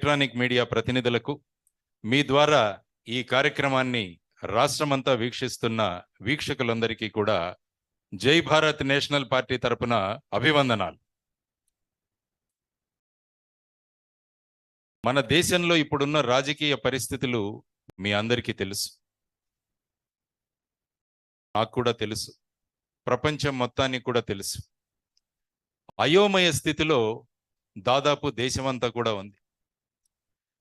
Electronic media ప్రతినిధులకు మీ ద్వారా ఈ కార్యక్రమాన్ని రాష్ట్రమంతా వీక్షిస్తున్న వీక్షకులందరికీ కూడా జై భారత్ నేషనల్ పార్టీ తరపున అభివందనాలు. మన దేశంలో ఇప్పుడున్న రాజకీయ పరిస్థితులు మీ అందరికీ తెలుసు, నాకు కూడా తెలుసు, ప్రపంచం మొత్తానికి కూడా తెలుసు. అయోమయ స్థితిలో దాదాపు దేశమంతా కూడా ఉంది.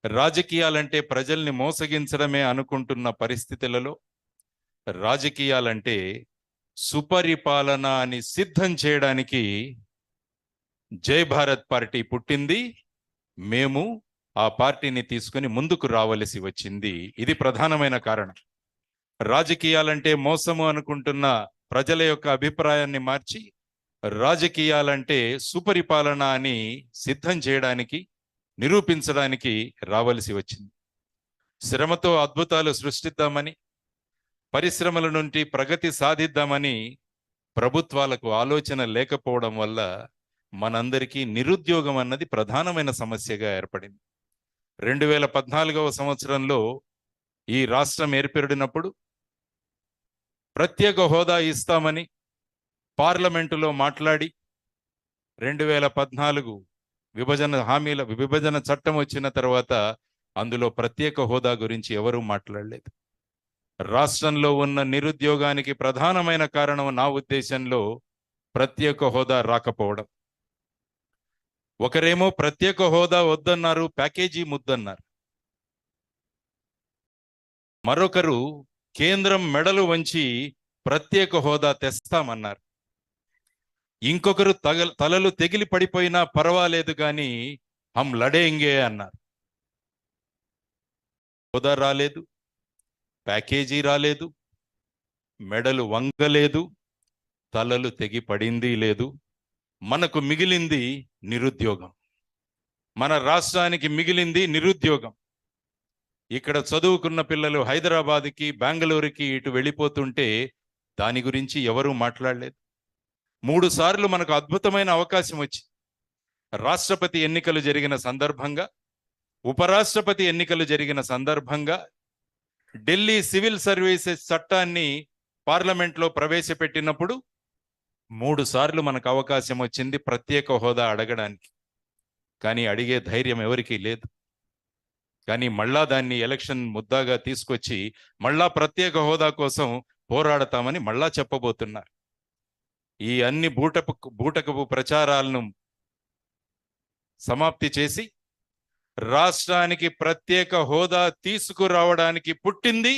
రాజకీయాలంటే ప్రజల్ని మోసగించడమే అనుకుంటున్న పరిస్థితులలో రాజకీయాలంటే సుపరిపాలన అని సిద్ధం చేయడానికి జై భారత్ పార్టీ పుట్టింది. మేము ఆ పార్టీని తీసుకుని ముందుకు రావలసి వచ్చింది. ఇది ప్రధానమైన కారణం. రాజకీయాలంటే మోసము అనుకుంటున్న ప్రజల యొక్క అభిప్రాయాన్ని మార్చి రాజకీయాలంటే సుపరిపాలన అని సిద్ధం చేయడానికి, నిరూపించడానికి రావలసి వచ్చింది. శ్రమతో అద్భుతాలు సృష్టిద్దామని, పరిశ్రమల నుండి ప్రగతి సాధిద్దామని ప్రభుత్వాలకు ఆలోచన లేకపోవడం వల్ల మనందరికీ నిరుద్యోగం అన్నది ప్రధానమైన సమస్యగా ఏర్పడింది. 2014వ సంవత్సరంలో ఈ రాష్ట్రం ఏర్పడినప్పుడు ప్రత్యేక హోదా ఇస్తామని పార్లమెంటులో మాట్లాడి 2014 విభజన చట్టం వచ్చిన తర్వాత అందులో ప్రత్యేక హోదా గురించి ఎవరూ మాట్లాడలేదు. రాష్ట్రంలో ఉన్న నిరుద్యోగానికి ప్రధానమైన కారణం నా ఉద్దేశంలో ప్రత్యేక హోదా రాకపోవడం. ఒకరేమో ప్రత్యేక హోదా వద్దన్నారు, ప్యాకేజీ ముద్దన్నారు. మరొకరు కేంద్రం మెడలు వంచి ప్రత్యేక హోదా తెస్తామన్నారు. ఇంకొకరు తలలు తెగిలి పడిపోయినా పర్వాలేదు కానీ హం లడేంగే అన్నారు. హోదా రాలేదు, ప్యాకేజీ రాలేదు, మెడలు వంగలేదు, తలలు తెగి పడింది లేదు. మనకు మిగిలింది నిరుద్యోగం. మన రాష్ట్రానికి మిగిలింది నిరుద్యోగం. ఇక్కడ చదువుకున్న పిల్లలు హైదరాబాద్కి, బెంగళూరుకి ఇటు వెళ్ళిపోతుంటే దాని గురించి ఎవరూ మాట్లాడలేదు. 3 సార్లు మనకు అద్భుతమైన అవకాశం వచ్చింది. రాష్ట్రపతి ఎన్నికలు జరిగిన సందర్భంగా, ఉపరాష్ట్రపతి ఎన్నికలు జరిగిన సందర్భంగా ఢిల్లీ సివిల్ సర్వీసెస్ చట్టాన్ని పార్లమెంట్లో ప్రవేశపెట్టినప్పుడు 3 సార్లు మనకు అవకాశం వచ్చింది ప్రత్యేక హోదా అడగడానికి. కానీ అడిగే ధైర్యం ఎవరికీ లేదు. కానీ మళ్ళా దాన్ని ఎలక్షన్ ముద్దాగా తీసుకొచ్చి మళ్ళా ప్రత్యేక హోదా కోసం పోరాడతామని మళ్ళా చెప్పబోతున్నారు. ఈ అన్ని బూటకపు ప్రచారాలను సమాప్తి చేసి రాష్ట్రానికి ప్రత్యేక హోదా తీసుకురావడానికి పుట్టింది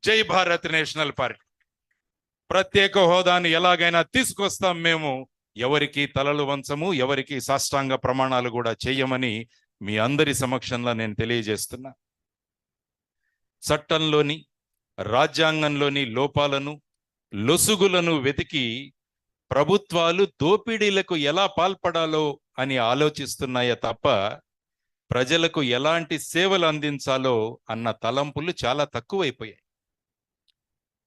జై భారత్ నేషనల్ పార్టీ. ప్రత్యేక హోదాను ఎలాగైనా తీసుకొస్తాం మేము. ఎవరికి తలలు వంచము, ఎవరికి సాష్టాంగ ప్రమాణాలు కూడా చేయమని మీ అందరి సమక్షంలో నేను తెలియజేస్తున్నా. చట్టంలోని, రాజ్యాంగంలోని లోపాలను, లొసుగులను వెతికి ప్రభుత్వాలు దోపిడీలకు ఎలా పాల్పడాలో అని ఆలోచిస్తున్నాయే తప్ప ప్రజలకు ఎలాంటి సేవలు అందించాలో అన్న తలంపులు చాలా తక్కువైపోయాయి.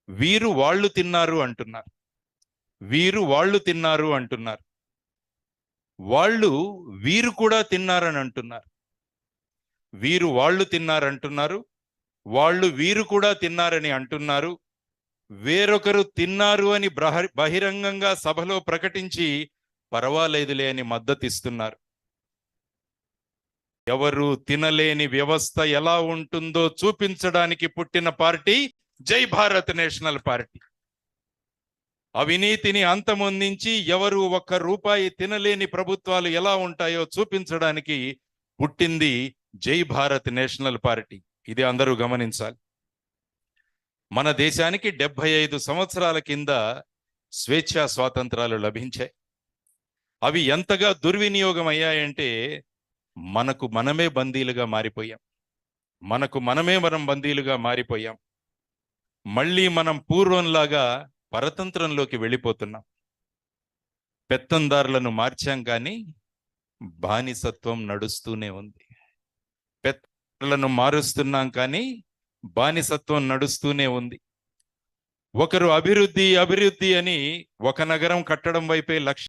వీరు వాళ్ళు తిన్నారు అంటున్నారు, వీరు వాళ్ళు తిన్నారు అంటున్నారు, వాళ్ళు వీరు కూడా తిన్నారని అంటున్నారు. వీరు వాళ్ళు తిన్నారంటున్నారు, వాళ్ళు వీరు కూడా తిన్నారని అంటున్నారు. వేరొకరు తిన్నారు అని బహిరంగంగా సభలో ప్రకటించి పర్వాలేదులే అని మద్దతిస్తున్నారు. ఎవరు తినలేని వ్యవస్థ ఎలా ఉంటుందో చూపించడానికి పుట్టిన పార్టీ జై భారత్ నేషనల్ పార్టీ. అవినీతిని అంతమొందించి ఎవరు ₹1 తినలేని ప్రభుత్వాలు ఎలా ఉంటాయో చూపించడానికి పుట్టింది జై భారత్ నేషనల్ పార్టీ. ఇది అందరూ గమనించాలి. మన దేశానికి 75 సంవత్సరాల కింద స్వేచ్ఛా స్వాతంత్రాలు లభించాయి. అవి ఎంతగా దుర్వినియోగం అయ్యాయంటే మనకు మనమే బందీలుగా మారిపోయాం. మనం బందీలుగా మారిపోయాం. మళ్ళీ మనం పూర్వంలాగా పరతంత్రంలోకి వెళ్ళిపోతున్నాం. పెత్తందారులను మార్చాం కానీ బానిసత్వం నడుస్తూనే ఉంది. పెత్తందారులను మారుస్తున్నాం కానీ బానిసత్వం నడుస్తూనే ఉంది. ఒకరు అభివృద్ధి అని ఒక నగరం కట్టడం వైపే లక్ష్యం